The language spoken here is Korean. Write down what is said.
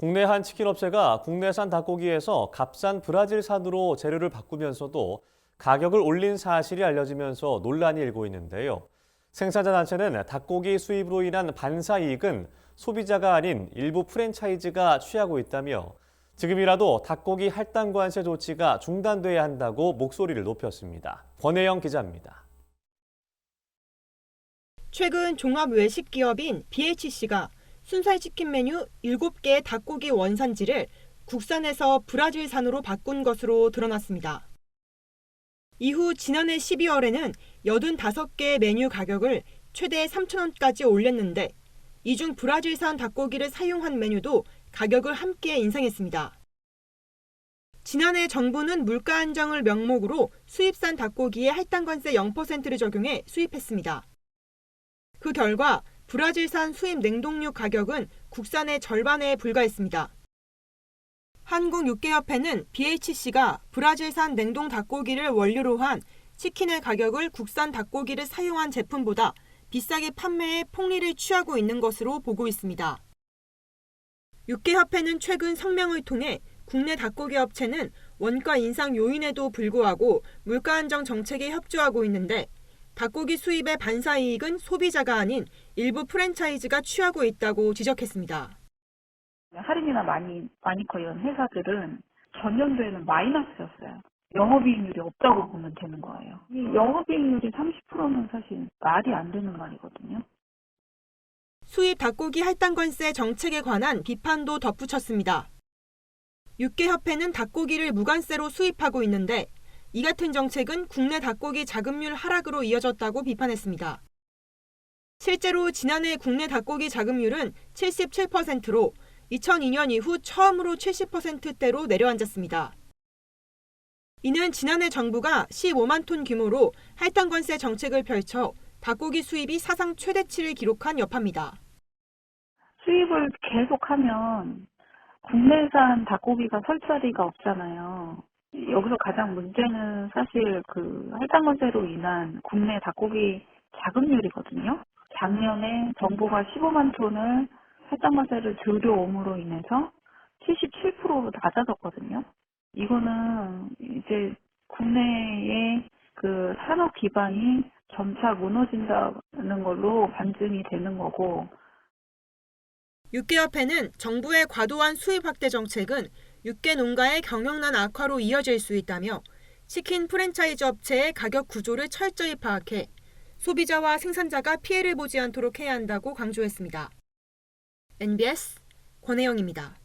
국내 한 치킨 업체가 국내산 닭고기에서 값싼 브라질산으로 재료를 바꾸면서도 가격을 올린 사실이 알려지면서 논란이 일고 있는데요. 생산자 단체는 닭고기 수입으로 인한 반사 이익은 소비자가 아닌 일부 프랜차이즈가 취하고 있다며 지금이라도 닭고기 할당 관세 조치가 중단돼야 한다고 목소리를 높였습니다. 권혜영 기자입니다. 최근 종합 외식 기업인 BHC가 순살 치킨 메뉴 7개의 닭고기 원산지를 국산에서 브라질산으로 바꾼 것으로 드러났습니다. 이후 지난해 12월에는 85개의 메뉴 가격을 최대 3,000원까지 올렸는데 이 중 브라질산 닭고기를 사용한 메뉴도 가격을 함께 인상했습니다. 지난해 정부는 물가 안정을 명목으로 수입산 닭고기에 할당 관세 0%를 적용해 수입했습니다. 그 결과 브라질산 수입 냉동육 가격은 국산의 절반에 불과했습니다. 한국육개협회는 BHC가 브라질산 냉동 닭고기를 원료로 한 치킨의 가격을 국산 닭고기를 사용한 제품보다 비싸게 판매해 폭리를 취하고 있는 것으로 보고 있습니다. 육개협회는 최근 성명을 통해 국내 닭고기 업체는 원가 인상 요인에도 불구하고 물가 안정 정책에 협조하고 있는데 닭고기 수입의 반사 이익은 소비자가 아닌 일부 프랜차이즈가 취하고 있다고 지적했습니다. 할인이나 마니커 이런 회사들은 전년도에는 마이너스였어요. 영업이익률이 없다고 보면 되는 거예요. 이 영업이익률이 30%는 사실 말이 안 되는 말이거든요. 수입 닭고기 할당 관세 정책에 관한 비판도 덧붙였습니다. 육개협회는 닭고기를 무관세로 수입하고 있는데 이 같은 정책은 국내 닭고기 자급률 하락으로 이어졌다고 비판했습니다. 실제로 지난해 국내 닭고기 자급률은 77%로 2002년 이후 처음으로 70%대로 내려앉았습니다. 이는 지난해 정부가 15만 톤 규모로 할당 관세 정책을 펼쳐 닭고기 수입이 사상 최대치를 기록한 여파입니다. 수입을 계속하면 국내산 닭고기가 설 자리가 없잖아요. 여기서 가장 문제는 사실 그 할당 관세로 인한 국내 닭고기 자급률이거든요. 작년에 정부가 15만 톤을 할당 관세를 들여옴으로 인해서 77%로 낮아졌거든요. 이거는 이제 국내의 그 산업 기반이 점차 무너진다는 걸로 반증이 되는 거고. 육개협회는 정부의 과도한 수입 확대 정책은 육개 농가의 경영난 악화로 이어질 수 있다며 치킨 프랜차이즈 업체의 가격 구조를 철저히 파악해 소비자와 생산자가 피해를 보지 않도록 해야 한다고 강조했습니다. NBS 권혜영입니다.